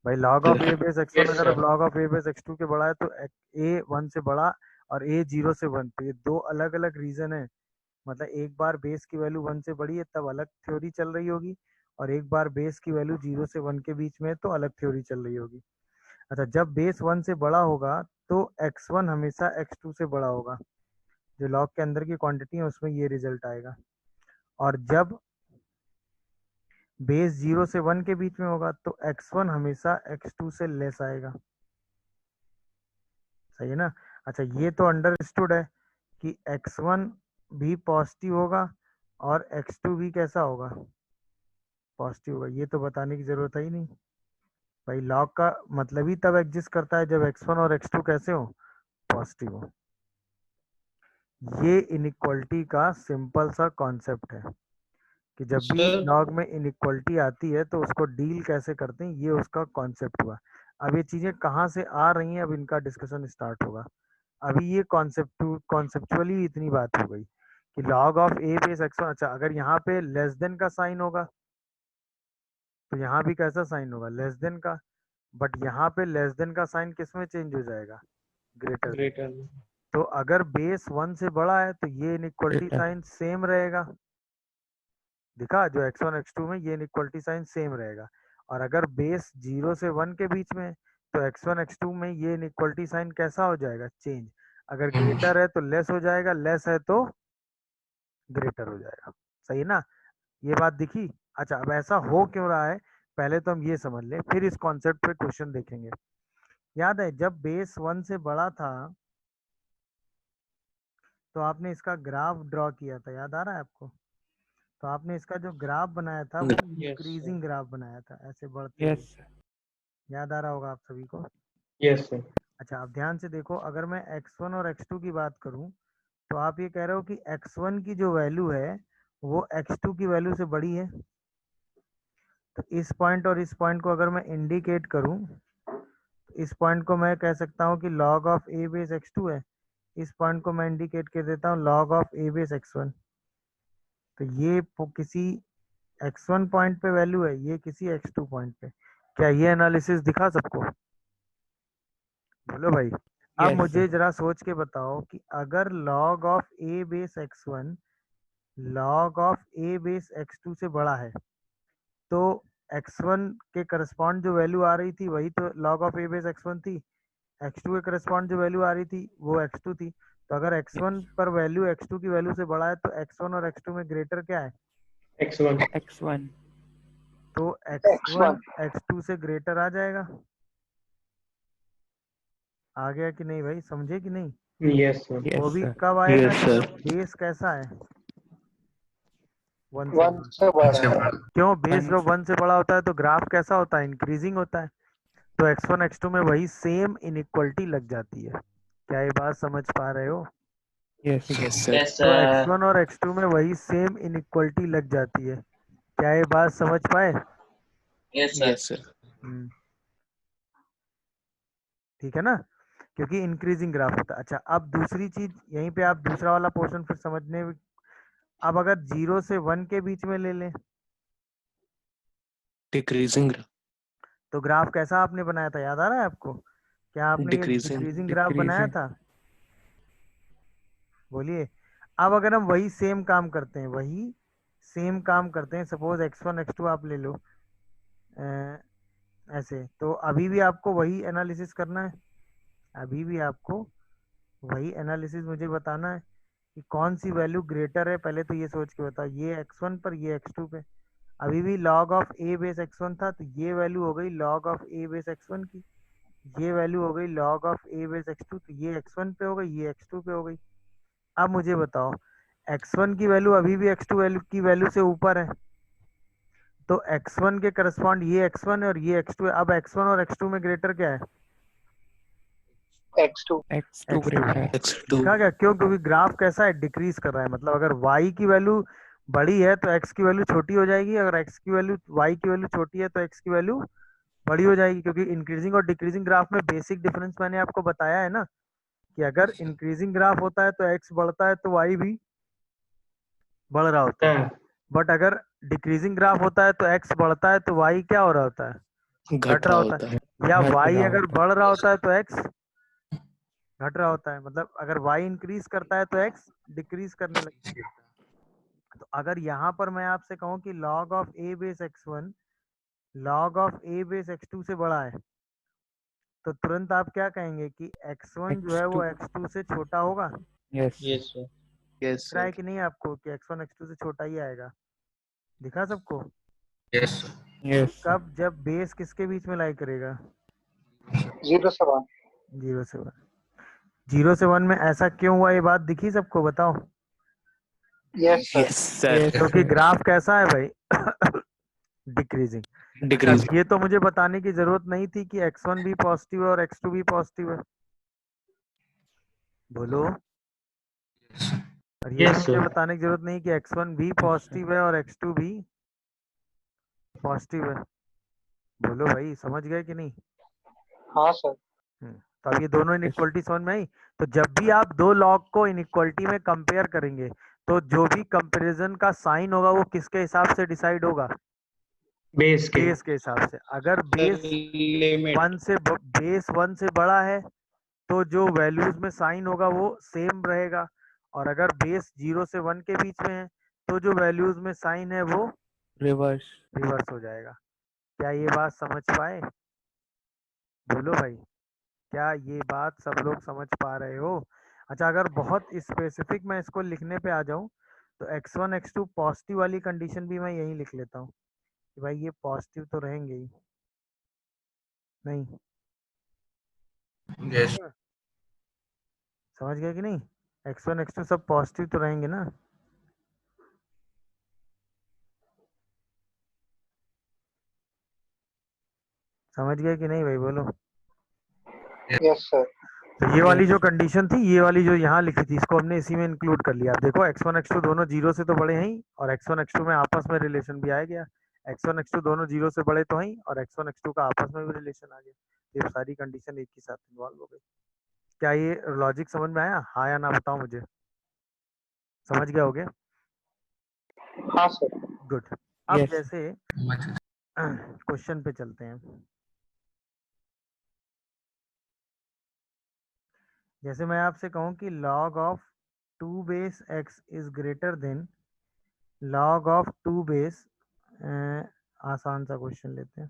भाई log of a base x1 yes अगर sir. log of a base x2 के बड़ा है तो a 1 से बड़ा और a 0 से 1, तो ये दो अलग अलग रीजन है। मतलब एक बार बेस की वैल्यू 1 से बड़ी है तब अलग थ्योरी चल रही होगी, और एक बार बेस की वैल्यू 0 से 1 के बीच में है तो अलग थ्योरी चल रही होगी। अच्छा, जब बेस 1 से बड़ा होगा तो x1 हमेशा x2 से बड़ा होगा, जो लॉग के अंदर की क्वांटिटी है उसमें ये रिजल्ट आएगा। और जब बेस 0 से 1 के बीच में होगा तो x1 हमेशा x2 से लेस आएगा। सही है ना? अच्छा, ये तो अंडरस्टूड है कि x1 भी पॉजिटिव होगा और x2 भी कैसा होगा, पॉजिटिव होगा। ये तो बताने की जरूरत है ही नहीं। भाई लॉग का मतलब ही तब एग्जिस्ट करता है जब x1 और x2 कैसे हो, पॉजिटिव हो। ये इनइक्वालिटी का सिंपल सा कॉन्सेप्ट है कि जब भी सर लॉग में इनइक्वालिटी आती है तो उसको डील कैसे करते हैं, ये उसका कॉन्सेप्ट हुआ। अब ये चीजें कहाँ से आ रही हैं, अब इनका डिस्कशन स्टार्ट होगा। अभी ये कॉन्सेप्चुअली इतनी बात हो गई कि log of A base x1। अच्छा, अगर यहाँ पे लेस देन का साइन होगा तो यहाँ भी कैसा साइन होगा, लेस देन का। बट यहाँ पे लेस देन का साइन किस में चेंज हो जाएगा, ग्रेटर देन। ग्रेटर। तो अगर बेस 1 से बड़ा है तो ये इनइक्वालिटी साइन सेम रहेगा। दिखा, जो x1 x2 में ये इनइक्वालिटी साइन सेम रहेगा। और अगर बेस 0 से 1 के बीच में है तो x1 x2 में ये इनइक्वालिटी साइन कैसा हो जाएगा, चेंज। अगर ग्रेटर है तो लेस हो जाएगा, लेस है तो ग्रेटर हो जाएगा। सही है ना? ये बात दिखी? अच्छा, अब ऐसा हो क्यों रहा है, पहले तो हम ये समझ लें, फिर इस कॉन्सेप्ट पे क्वेश्चन देखेंगे। याद है जब बेस 1 से बड़ा था तो आपने इसका ग्राफ ड्रॉ किया था, याद आ रहा है आपको? तो आपने इसका जो ग्राफ बनाया था वो यस सर। इंक्रीजिंग ग्राफ बनाया था, ऐसे बढ़ते हुए। यस याद आ रहा होगा आप सभी को। Yes sir. अच्छा, अब ध्यान से देखो, अगर मैं x1 और x2 की बात करूं तो आप ये कह रहे हो कि x1 की जो वैल्यू है वो x2 की वैल्यू से बड़ी है। तो इस पॉइंट और इस पॉइंट को अगर मैं इंडिकेट करूं तो इस पॉइंट को मैं कह सकता हूं कि log of a base x2 है। इस पॉइंट को मैं इंडिकेट कर देता हूं log of a base x1। तो ये किसी x1 पॉइंट पे वैल्यू है, ये किसी x2 पॉइंट पे। क्या ये एनालिसिस दिखा सबको? बोलो भाई। अब यस मुझे जरा सोच के बताओ कि अगर log of a base x1 log of a base x2 से बड़ा है तो x1 के करस्पॉन्ड जो वैल्यू आ रही थी वही तो log of a base x1 थी। x2 के करस्पॉन्ड जो वैल्यू आ रही थी वो x2 थी। तो अगर x1 पर वैल्यू x2 की वैल्यू से बड़ा है तो x1 और x2 में ग्रेटर क्या है, x1। x1 तो x1 x2 से ग्रेटर आ जाएगा। आ गया कि नहीं भाई, समझे कि नहीं? Yes sir. वो यस भी सर कब आएगा यस जब सर। बेस कैसा है, 1 से वन बड़ा। से बड़ा। क्यों, बेस वन जब 1 से बड़ा होता है तो ग्राफ कैसा होता है, इंक्रीजिंग होता है। तो x1 x2 में वही सेम इनइक्वालिटी लग जाती है। क्या ये बात समझ पा रहे हो? Yes yes sir sir. तो x1 और x2 में वही सेम इनइक्वालिटी लग जाती है। क्या ये बात समझ पाए? Yes sir. हम्म, ठीक है ना? क्योंकि इंक्रीजिंग ग्राफ होता है। अच्छा, अब दूसरी चीज यहीं पे आप दूसरा वाला पोर्शन फिर समझने। अब अगर 0 से 1 के बीच में ले लें डिक्रीजिंग। तो ग्राफ कैसा आपने बनाया था, याद आ रहा है आपको? क्या आपने ये डिक्रीजिंग। डिक्रीजिंग ग्राफ बनाया डिक्रीजिंग था? बोलिए। अब अगर हम वही सेम काम करते हैं, वही सेम काम करते हैं, सपोज x1 x2 आप ले लो, ऐसे, तो अभी भी आपको वही एनालिसिस करना है। अभी भी आपको वही एनालिसिस मुझे बताना है कि कौन सी वैल्यू ग्रेटर है। पहले तो ये सोच के बताओ, ये x1 पर ये x2 पे। अभी भी log of a base x1 था तो ये वैल्यू हो गई log of a base x1 की। ये वैल्यू हो गई log of a base x2, तो ये x1 पे हो गई, ये x2 पे हो गई। अब मुझे बताओ, x1 की वैल्यू अभी भी x2 वैल्यू की वैल्यू से ऊपर है, तो x1 के करस्पॉन्ड ये x1 है और ये x2 है। अब x1 और x2 में ग्रेटर क्या है, x2। x2 x2। ग्रेटर है x2। दिखा क्या? क्यों? क्योंकि ग्राफ कैसा है, डिक्रीज कर रहा है। मतलब अगर y की वैल्यू बड़ी है तो x की वैल्यू छोटी हो जाएगी, अगर x की वैल्यू y की वैल्यू छोटी है तो x की वैल्यू बड़ी हो जाएगी। क्योंकि इंक्रीजिंग और डिक्रीजिंग ग्राफ में बेसिक डिफरेंस मैंने आपको बताया है ना, कि अगर इंक्रीजिंग ग्राफ होता है तो x बढ़ता है तो y भी बढ़ रहा होता है। हाँ। बट अगर डिक्रीजिंग ग्राफ होता है तो x बढ़ता है तो y क्या हो रहा होता है, घट रहा होता है, या घट y रहा अगर होता बढ़ रहा होता है तो x घट रहा होता है, मतलब अगर y इंक्रीज करता है तो x डिक्रीज करने लगता है। तो अगर यहाँ पर मैं आपसे कहूँ कि log of a base x1 log of a base x2 से बड़ा है, तो तुरंत आप क्या कहेंगे कि x1 जो है वो x2 से छोटा होगा। Yes Yes, sir. यस दिख रहा है कि नहीं आपको कि x1 x2 से छोटा ही आएगा, दिखा सबको। यस यस कब, जब बेस किसके बीच में लाई करेगा, 0 से 1. 0 से 1। 0 से 1 में ऐसा क्यों हुआ, ये बात दिखी सबको, बताओ। Yes, sir. यस सर क्योंकि ग्राफ कैसा है भाई, डिक्रीजिंग। डिक्रीज ये तो मुझे बताने की जरूरत नहीं थी कि x1 भी पॉजिटिव है और x2 भी पॉजिटिव है, बोलो। और ये Yes, भी मुझे sir. बताने की जरूरत नहीं कि x1 भी पॉजिटिव है और x2 भी पॉजिटिव है, बोलो भाई, समझ गए कि नहीं। हाँ सर. तो अब ये दोनों इनइक्वालिटी समझ में आई। तो जब भी आप दो लॉग को इनइक्वालिटी में कंपेयर करेंगे तो जो भी कंपैरिजन का साइन होगा वो किसके हिसाब से डिसाइड होगा, Base के. बेस के हिसाब से। अगर बेस Limit. 1 से बड़ा है तो जो वैल्यूज में साइन होगा वो सेम रहेगा, और अगर बेस 0 से 1 के बीच में है तो जो वैल्यूज में साइन है वो रिवर्स रिवर्स हो जाएगा। क्या ये बात समझ पाए, बोलो भाई, क्या ये बात सब लोग समझ पा रहे हो। अच्छा, अगर बहुत स्पेसिफिक मैं इसको लिखने पे आ जाऊं तो x1 x2 पॉजिटिव वाली कंडीशन भी मैं यही लिख लेता हूँ कि भाई ये पॉजिटिव तो रहेंगे ही, नहीं यस समझ गए कि नहीं, x1 x2 सब पॉजिटिव तो रहेंगे ना। समझ गए कि नहीं भाई, बोलो। Yes, sir. तो ये वाली जो कंडीशन थी, ये वाली जो यहाँ लिखी थी, इसको हमने इसी में इंक्लूड कर लिया। आप देखो x1 x2 दोनों 0 से तो बड़े हैं ही, और x1 x2 में आपस में रिलेशन भी आ गया। x1 x2 दोनों 0 से बड़े तो हैं ही, और x1 x2 का आपस में भी रिलेशन आ गया। ये सारी कंडीशन एक ही साथ इन्वॉल्व हो गई। क्या ये लॉजिक समझ में आया, हाँ या ना बताओ मुझे, समझ गए होगे। हाँ सर. गुड। अब यस जैसे क्वेश्चन पे चलते हैं। जैसे मैं आपसे कहूँ कि log of 2 base x is greater than log of 2 base, आसान सा क्वेश्चन लेते हैं,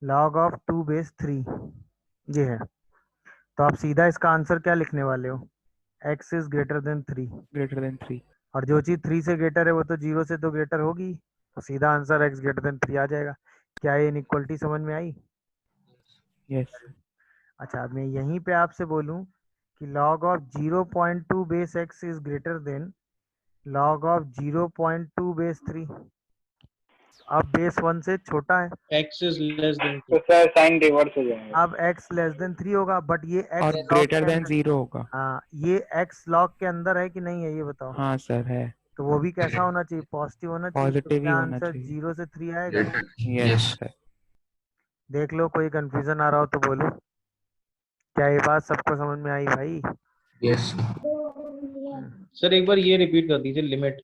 log ऑफ 2 बेस 3 ये है। तो आप सीधा इसका आंसर क्या लिखने वाले हो, x is greater than 3, greater than 3 और जो चीज 3 से ग्रेटर है वो तो 0 से तो ग्रेटर होगी, तो सीधा आंसर x ग्रेटर देन 3 आ जाएगा। क्या ये इनइक्वालिटी समझ में आई। यस अच्छा, अब मैं यहीं पे आपसे बोलूं कि log of 0.2 base x is greater than log of 0.2 base 3। अब बेस 1 से छोटा है, X is less than 2. तो सर साइन रिवर्स हो जाएगा. अब x लेस देन 3 होगा, बट ये x और लॉग ग्रेटर के देन अंदर, 0 होगा हाँ ये x लॉग के अंदर है कि नहीं है, ये बताओ। हाँ सर है तो वो भी कैसा होना चाहिए, पॉजिटिव होना चाहिए। तो पॉजिटिव ही क्या होना आंसर चाहिए 0 से 3 आएगा। यस सर देख लो, कोई कंफ्यूजन आ रहा हो तो बोलो। क्या ये बात सबको समझ में आई भाई। यस सर एक बार ये रिपीट कर दीजिए, लिमिट.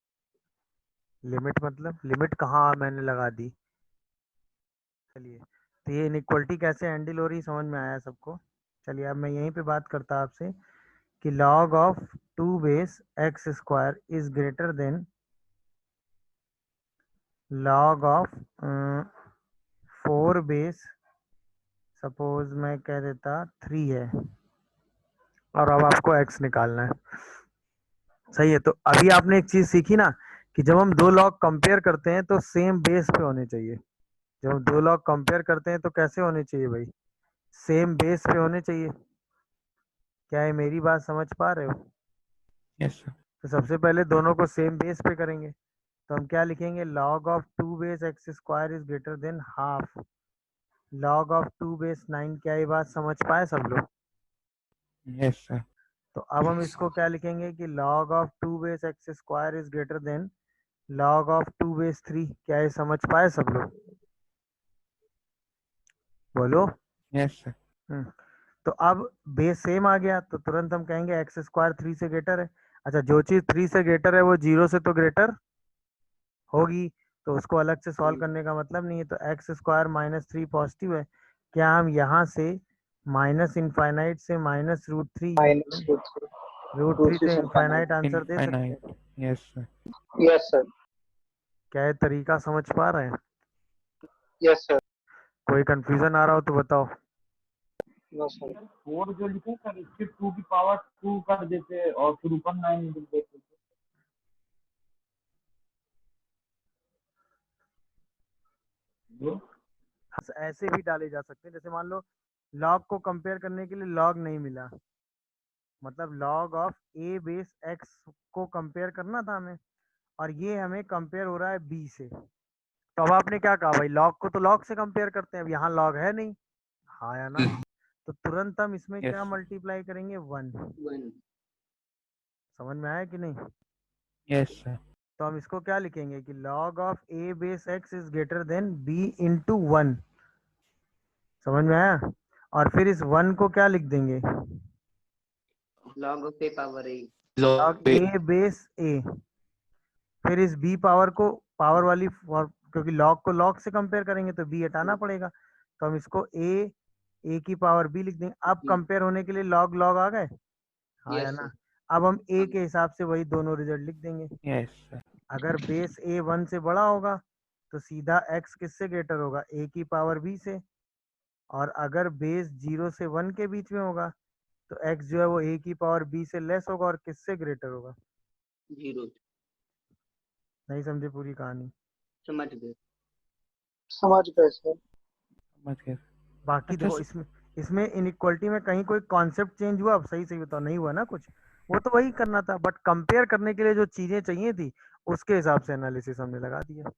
लिमिट मतलब, लिमिट कहाँ मैंने लगा दी। चलिए, तो ये इनइक्वालिटी कैसे हैंडल हो रही समझ में आया सबको। चलिए, अब मैं यहीं पे बात करता आपसे कि log of 2 base x square is greater than log of 4 base, suppose मैं कह देता 3 है, और अब आपको x निकालना है। सही है, तो अभी आपने एक चीज सीखी ना कि जब हम दो लॉग कंपेयर करते हैं तो सेम बेस पे होने चाहिए। जब हम दो लॉग कंपेयर करते हैं तो कैसे होने चाहिए भाई, सेम बेस पे होने चाहिए। क्या है, मेरी बात समझ पा रहे हो। यस सर तो सबसे पहले दोनों को सेम बेस पे करेंगे, तो हम क्या लिखेंगे, log of 2 base x square is greater than half log of 2 base 9। क्या ये बात समझ पाए सब लोग। यस सर तो अब हम इसको क्या लिखेंगे कि log of 2 base x square is greater than log of 2 base 3। क्या ये समझ पाए सब लोग, बोलो। यस सर तो अब बेस सेम आ गया तो तुरंत हम कहेंगे एक्स स्क्वायर 3 से ग्रेटर है। अच्छा, जो चीज 3 से ग्रेटर है वो 0 से तो ग्रेटर होगी, तो उसको अलग से सॉल्व करने का मतलब नहीं है। तो एक्स स्क्वायर माइनस 3 पॉजिटिव है, क्या हम यहाँ से माइनस इनफाइनाइट से माइनस रूट 3 माइनस रूट 3 से इनफाइनाइट आंसर दे सकते हैं? Infinite, yes sir, yes sir, क्या ये तरीका समझ पा रहे हैं? यस सर, कोई कंफ्यूजन आ रहा हो तो बताओ। No sir. 4 जो लिखे सर इसके 2 की पावर 2 कर देते और फिर ऊपर 9 लिख देते। ऐसे भी डाले जा सकते हैं, जैसे मान लो लॉग को कंपेयर करने के लिए लॉग नहीं मिला, मतलब log of A base x को कंपेयर करना था हमें, और ये हमें कंपेयर हो रहा है बी से। तो अब आपने क्या कहा भाई, लॉग को तो लॉग से कंपेयर करते हैं, अब यहाँ लॉग है नहीं, हाँ या ना, तो तुरंत हम इसमें Yes. क्या मल्टीप्लाई करेंगे, 1। समझ में आया कि नहीं? यस सर, तो हम इसको क्या लिखेंगे कि log of a base x is greater than b into 1। समझ में आया? और फिर इस 1 को क्या लिख देंगे, log of a power a log a base a। फिर इस b पावर को पावर वाली क्योंकि log को log से कंपेयर करेंगे तो b हटाना पड़ेगा, तो हम इसको a की पावर b लिख देंगे। अब कंपेयर होने के लिए log log आ गए, हाँ या yes ना? sir अब हम a के हिसाब से वही दोनों रिजल्ट लिख देंगे। यस सर, अगर बेस a 1 से बड़ा होगा तो सीधा x किससे ग्रेटर होगा, a की पावर b से। और अगर बेस 0 से 1 के बीच में होगा तो x जो है वो a की पावर b से लेस होगा और किससे ग्रेटर होगा। 0 नहीं समझे पूरी कहानी? समझ गए समझ गए सर। समझ गए। बाकी अच्छा देखो इसमें इसमें इनइक्वालिटी में कहीं कोई कॉन्सेप्ट चेंज हुआ? अब सही सही बताओ, नहीं हुआ ना कुछ? वो तो वही करना था, बट कंपेयर करने के लिए जो चीजें चाहिए थी उसके हिसाब से एनालिसिस हमने लगा दिया।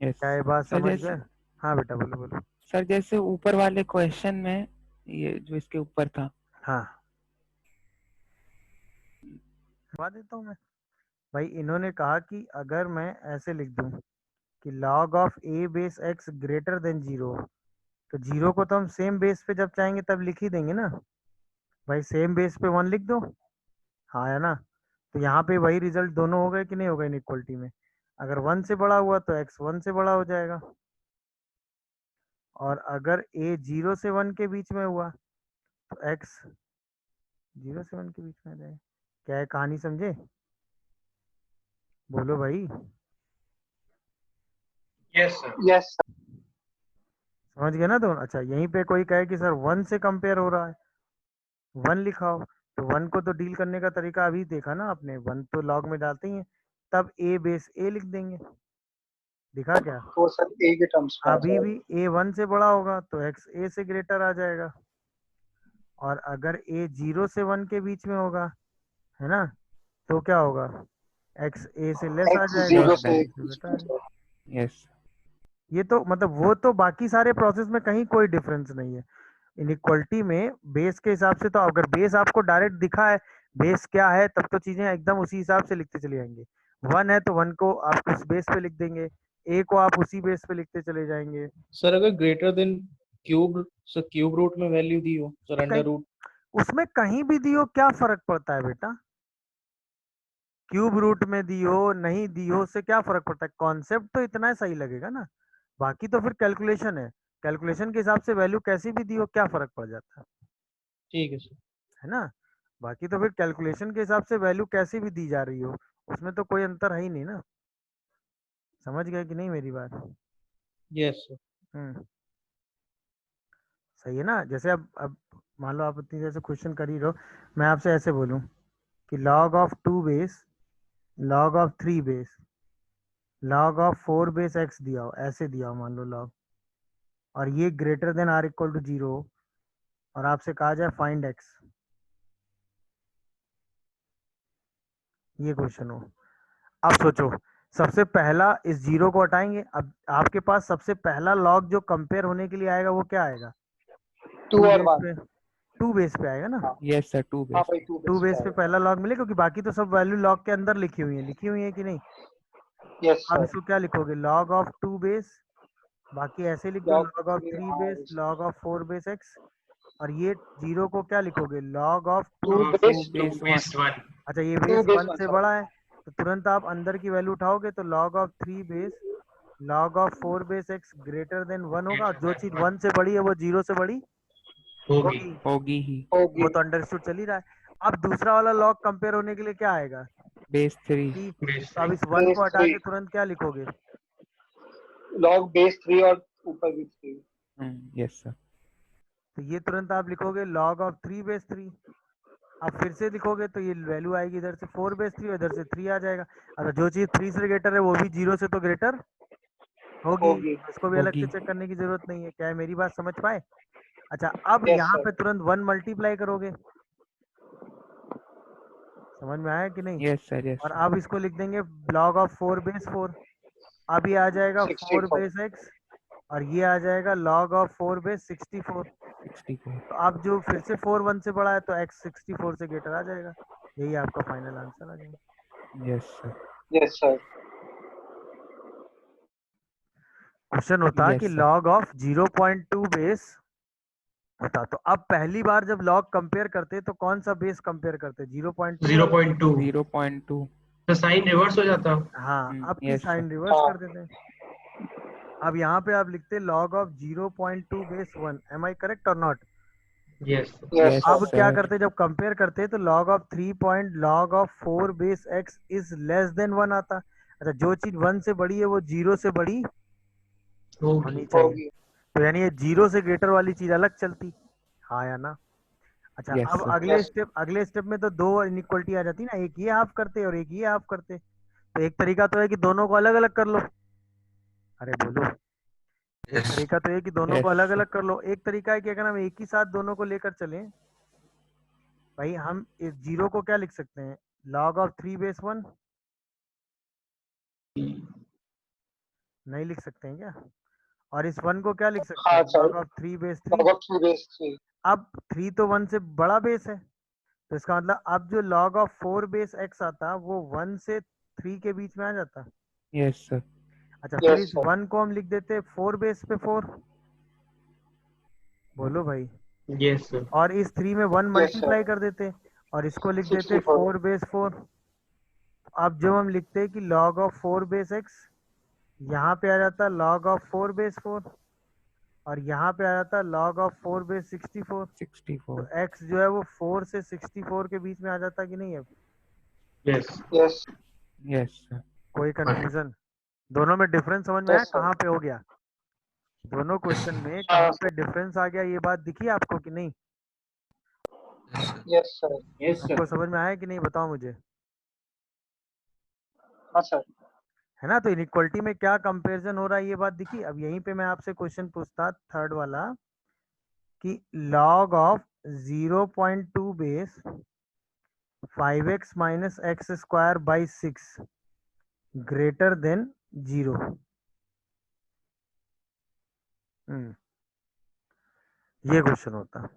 यस क्या ये बात सर, समझ जैसे गए? हाँ बेटा बोलो बोलो। सर जैसे ऊपर वाले क्वेश्चन में ये जो इसके ऊपर था, हाँ बता देता हूँ मैं। भाई इन्होंने कहा कि अगर मैं ऐसे लिख दूं कि log of a base x greater than 0, तो 0 को तो हम सेम बेस पे जब चाहेंगे तब लिख ही देंगे ना भाई, सेम बेस पे 1 लिख दो, हाँ है ना? तो यहाँ पे वही रिजल्ट दोनों हो गए कि नहीं हो गए इनइक्वालिटी में? अगर 1 से बड़ा हुआ तो x 1 से बड़ा हो जाएगा, और अगर a 0 से 1 के बीच में हुआ तो x 0 से 1 के बीच में आ जाएगा। क्या है कहानी, समझे? बोलो भाई। Yes sir. Yes sir. समझ गए ना? तो अच्छा, यहीं पे कोई कहे कि सर 1 से कंपेयर हो रहा है, 1 लिखाओ, तो 1 को तो डील करने का तरीका अभी देखा ना आपने, 1 तो लॉग में डालते ही हैं, तब a बेस a लिख देंगे। दिखा क्या? तो सर ए के टर्म्स में आ अभी भी जाएगा। a 1 से बड़ा होगा तो x a से ग्रेटर आ जाएगा, और अगर a 0 से 1 के बीच में होगा, है ना, तो क्या होगा, x a से लेस आ एक्स जाएगा। 0 से तो बेटा यस ये तो मतलब वो तो बाकी सारे प्रोसेस में कहीं कोई डिफरेंस नहीं है। इनइक्वालिटी में बेस के हिसाब से, तो अगर बेस आपको डायरेक्ट दिखा है बेस क्या है, तब तो चीजें एकदम उसी हिसाब से लिखते चले जाएंगे। 1 है तो 1 को आप उस बेस पे लिख देंगे, a को आप उसी बेस पे लिखते चले जाएंगे। सर अगर greater than cube, sir cube root में वैल्यू दी हो सर, अंडर रूट उसमें कहीं भी दियो क्या फर्क पड़ता है बेटा, क्यूब रूट में दियो नहीं दियो उससे क्या फर्क पड़ता है, कॉन्सेप्ट तो इतना सही लगेगा ना। बाकी तो फिर कैलकुलेशन है, कैलकुलेशन के हिसाब से वैल्यू कैसी भी दियो क्या फर्क पड़ जाता ठीक है सर। है ना? बाकी तो फिर कैलकुलेशन के हिसाब से वैल्यू कैसी भी दी जा रही हो उसमें तो कोई अंतर है ही नहीं ना। समझ गए कि नहीं मेरी बात? Yes sir. सही है ना? जैसे अब मान लो आप इतनी देर से क्वेश्चन कर ही रहो, मैं आपसे ऐसे बोलूं कि log of 2 base, log of 3 base, log of 4 base x दिया हो, ऐसे दिया हो मान लो log, और ये greater than or equal to 0 और आपसे कहा जाए फाइंड x, ये क्वेश्चन हो। अब सोचो, सबसे पहला इस 0 को हटाएंगे, अब आपके पास सबसे पहला log जो कंपेयर होने के लिए आएगा वो क्या आएगा, 2 और बेस 1। पे, 2 बेस पे आएगा ना। यस सर, 2 हाँ बेस भाई 2 2 बेस बेस पे पहला लॉग मिले, क्योंकि बाकी तो सब वैल्यू लॉग के अंदर लिखी हुई है कि नहीं? यस अब सर। इसको क्या लिखोगे, log ऑफ 2 बेस, बाकी ऐसे लिख दो log log ऑफ 3 हाँ base, log of 4 base x, और ये 0 को क्या लिखोगे, log of 2 2 base. 2 2 base 1, base 1 अच्छा ये 2 बेस बेस 1 1 से सर। बड़ा है, तो तुरंत आप अंदर की वैल्यू उठाओगे तो log of 3 base log of 4 base x greater than 1 होगा, और जो चीज 1 से बड़ी है वो 0 से बड़ी होगी। होगी ही। होगी। वो तो अंडरस्टूड चल ही रहा है। अब दूसरा वाला लॉग कंपेयर होने के लिए क्या आएगा? बेस 3। 3। बेस तो अब 3। इस 1 को Base हटा के 3। तुरंत क्या लिखोगे? log बेस 3 और ऊपर भी 3। Yes sir. तो ये तुरंत आप लिखोगे log of 3 बेस 3। अब फिर से लिखोगे तो ये वैल्यू आएगी इधर से 4 बेस 3, इधर से 3 आ जाएगा। अगर जो चीज 3 से ग्रेटर है वो भी 0 से तो ग्रेटर होगी, होगी। इसको भी अलग से होगी। चेक करने की जरूरत नहीं है। क्या है, मेरी बात समझ पाए? अच्छा, अब Yes, यहाँ sir. पे तुरंत 1 मल्टीप्लाई करोगे, समझ में आया कि नहीं? Yes sir. यस और सर। अब इसको लिख देंगे log of 4 बेस 4। अब ये आ जाएगा 4 64। बेस x, और ये आ जाएगा log of 4 बेस 64। 64। तो अब जो फिर से 4 1 से बड़ा है तो x 64 से ग्रेटर आ जाएगा। यही आपका फाइनल आंसर आ जाएगा। Yes sir. Yes, sir. Question होता Yes, कि sir. log of 0.2 बेस होता, तो अब पहली बार जब log कंपेयर करते तो कौन सा बेस कंपेयर करते? 0.2 0.2 0.2। तो साइन रिवर्स हो जाता। हाँ, अब की यस साइन सर। रिवर्स हाँ। कर देते हैं। अब यहाँ पे आप लिखते log of 0.2 base 1। Am I correct और not? Yes. Yes, Yes, sir. अब क्या sir. करते जब कंपेयर करते तो log of 3 point log of 4 base x is less than 1 आता। अच्छा, जो चीज 1 से बड़ी है वो 0 से बड़ी होगी। होनी चाहिए। होगी। तो यानी ये 0 से ग्रेटर वाली चीज अलग चलती, हाँ या ना? अच्छा, Yes, अब sir. Yes. अगले स्टेप में तो दो इनइक्वलिटी आ जाती ना, एक ये हाफ करते और एक ये हाफ करते। तो एक तरीका तो है कि दोनों को अलग अलग कर लो। अरे बोलो। एक तरीका तो है कि दोनों Yes, को अलग sir. अलग कर लो। एक तरीका है कि अगर हम एक ही साथ दोनों को लेकर चलें, भाई हम इस 0 को क्या लिख सकते हैं? log of 3 बेस 1 नहीं लिख सकते हैं क्या? और इस 1 को क्या लिख सकते हाँ हैं? Sir. log of 3 base 3। log of 3 base 3। अब 3 तो 1 से बड़ा बेस है, तो इसका मतलब अब जो log of 4 बेस x आता वो 1 से 3 के बीच में आ जाता। Yes, sir. अच्छा, फिर Yes, इस sir. 1 को हम लिख देते 4 बेस पे 4। बोलो भाई। Yes sir. और इस 3 में 1 Yes, sir. मल्टीप्लाई कर देते और इसको लिख देते 64। 4 बेस 4। अब जब हम लिखते हैं कि log of 4 बेस x, यहाँ पे आ जाता log of 4 बेस 4, और यहाँ पे आ जाता log of 4 बेस 64। तो 64. x जो है वो 4 से 64 के बीच में आ जाता कि नहीं? अब यस। Yes. Yes, sir. कोई कंफ्यूजन? दोनों में डिफरेंस समझ में आया? Yes, sir. कहाँ पे हो गया? दोनों क्वेश्चन में हाँ कहाँ सर। पे डिफरेंस आ गया, ये बात दिखी आपको कि नहीं? Yes, sir. यस आपको सर। समझ में आया कि नहीं, बताओ मुझे। हाँ सर। है ना? तो इनइक्वलिटी में क्या कंपैरिजन हो रहा है ये बात दिखी। अब यहीं पे मैं आपसे क्वेश्चन पूछता, थर्ड वाला, कि log of 0.2 base 5x minus x square by 6 greater than 0। ये क्वेश्चन होता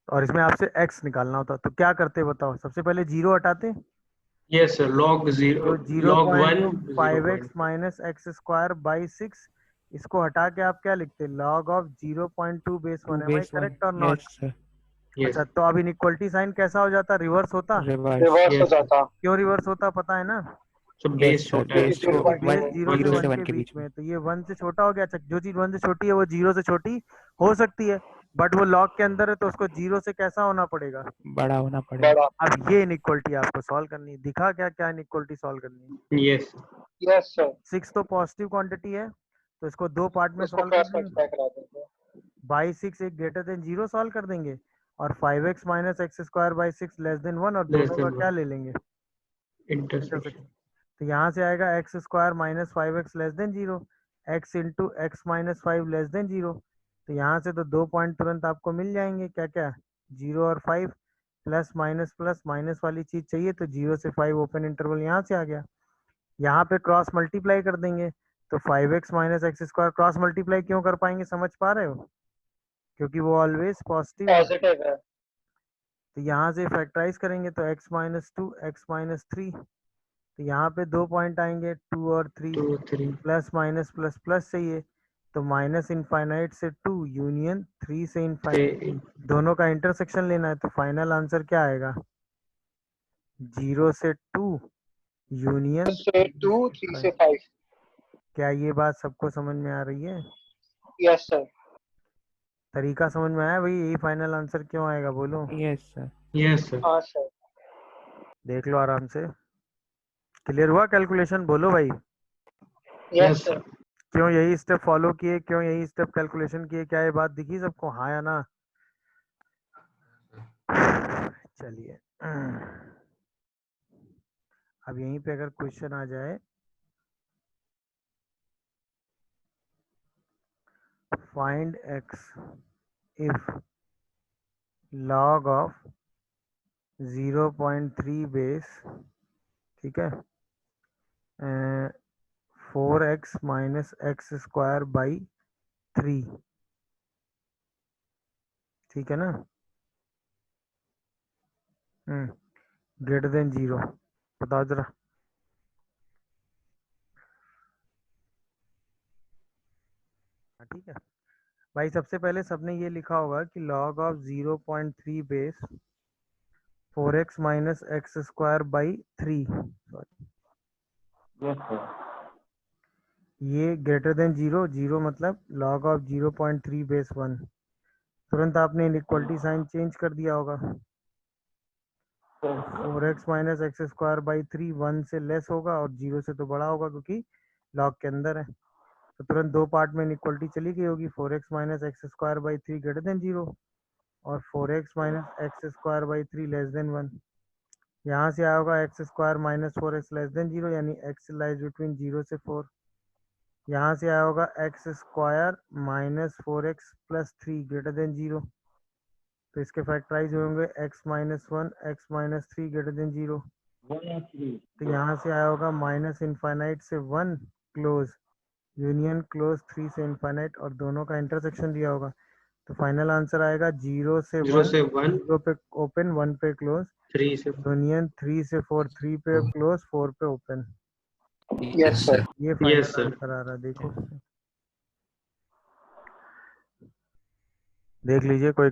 और इसमें आपसे x निकालना होता, तो क्या करते बताओ? सबसे पहले 0 हटाते, यस सर। लॉग 0 तो log 1 0.5 x minus x square by 6, इसको हटा के आप क्या लिखते? log of 0.2 base 1। Am I Base 1. Correct और नॉट? Yes, sir. यस। अच्छा, तो अब इनइक्वलिटी साइन कैसा हो जाता? रिवर्स होता। Reverse. रिवर्स हो Yes, sir. जाता। क्यों रिवर्स होता पता है ना? तो Yes, बेस sir. छोटा है। Base Zero को point बेस one. 0 से 0 से 1 1 के के बीच बीच में, में. तो ये 1 से छोटा हो गया। अच्छा, जो चीज 1 से छोटी है वो 0 से छोटी हो सकती है, बट वो लॉग के अंदर है तो उसको 0 से कैसा होना पड़ेगा? बड़ा होना पड़ेगा. बड़ा। अब ये इनइक्वलिटी आपको सॉल्व करनी है। दिखा क्या क्या इनइक्वलिटी सॉल्व करनी है? यस। Yes, sir. 6 तो पॉजिटिव क्वांटिटी है, तो इसको दो पार्ट में उसको सॉल्व क्रॉस कर देंगे। मल्टीप्लाई करा देंगे। बाई 6 एक ग्रेटर देन 0 सॉल्व कर देंगे, और 5x minus x square by 6 less than 1, और लेस दोनों का देन क्या 1 ले लेंगे? इंटरसेक्शन। तो यहाँ से आएगा x square minus 5x less than 0, x into x minus 5 less than 0। तो यहाँ से तो 2 पॉइंट तुरंत आपको मिल जाएंगे। क्या क्या? 0 और 5, प्लस माइनस वाली चीज चाहिए, तो 0 से 5 ओपन इंटरवल यहाँ से आ गया। यहाँ पे क्रॉस मल्टीप्लाई कर देंगे, तो 5x minus x square cross multiply क्यों कर पाएंगे, समझ पा रहे हो? क्योंकि वो ऑलवेज पॉजिटिव है। पॉजिटिव है। तो यहाँ से फैक्टराइज करेंगे तो x माइनस 2 एक्स माइनस 3, तो यहाँ पे 2 पॉइंट आएंगे 2 और 3, 2 3 प्लस माइनस प्लस प्लस चाहिए, तो माइनस इनफाइनाइट से 2 यूनियन 3 से इनफाइनाइट, से दोनों का इंटरसेक्शन लेना है। तो फाइनल आंसर क्या आएगा? 0 से 2 यूनियन 2 से 2, 3 से 5। क्या ये बात सबको समझ में आ रही है? Yes sir. तरीका समझ में आया भाई? यही फाइनल आंसर क्यों आएगा बोलो? Yes sir. Yes, sir. हाँ सर। देख लो आराम से। क्लियर हुआ कैलकुलेशन? बोलो भाई। Yes Yes, sir. sir. क्यों यही स्टेप फॉलो किए? क्यों यही स्टेप कैलकुलेशन किए? क्या ये बात दिखी सबको? हाँ या ना? चलिए अब यहीं पे अगर क्वेश्चन आ जाए, find x if log of 0.3 base, ठीक है, 4x minus x square by 3, ठीक है ना, ग्रेटर देन 0। बताओ जरा। ठीक है भाई, सबसे पहले सबने ये लिखा होगा कि log of 0.3 base 4x minus x square by 3, yes sir. ये ग्रेटर देन 0, 0 मतलब log ऑफ 0.3 बेस 1। तुरंत आपने इनइक्वालिटी साइन चेंज कर दिया होगा। 4x minus x square by 3 1 से लेस होगा और 0 से तो बड़ा होगा क्योंकि लॉग के अंदर है। तो तुरंत दो पार्ट में इनइक्वालिटी चली गई होगी। 4x minus x square by 3 greater than 0 और 4x minus x square by 3 less than 1। यहाँ से आया होगा x square minus 4x less than 0, यानी x लाइज बिटवीन 0 से 4। यहाँ से आया होगा x square minus 4x plus 3 greater than 0, तो इसके फैक्टराइज होंगे x minus 1 x minus 3 greater than 0। तो यहाँ से आया होगा माइनस इनफाइनाइट से 1 क्लोज यूनियन क्लोज 3 से इनफाइनाइट और दोनों का इंटरसेक्शन दिया होगा। तो फाइनल आंसर आएगा 0 से 0 1, से 1, 0 पे ओपन 1 पे क्लोज, 3 से यूनियन 3 से 4, 3 पे क्लोज 4 पे ओपन। Yes sir. ये Yes, फाइनल sir. आंसर आ रहा है। देखो देख लीजिए कोई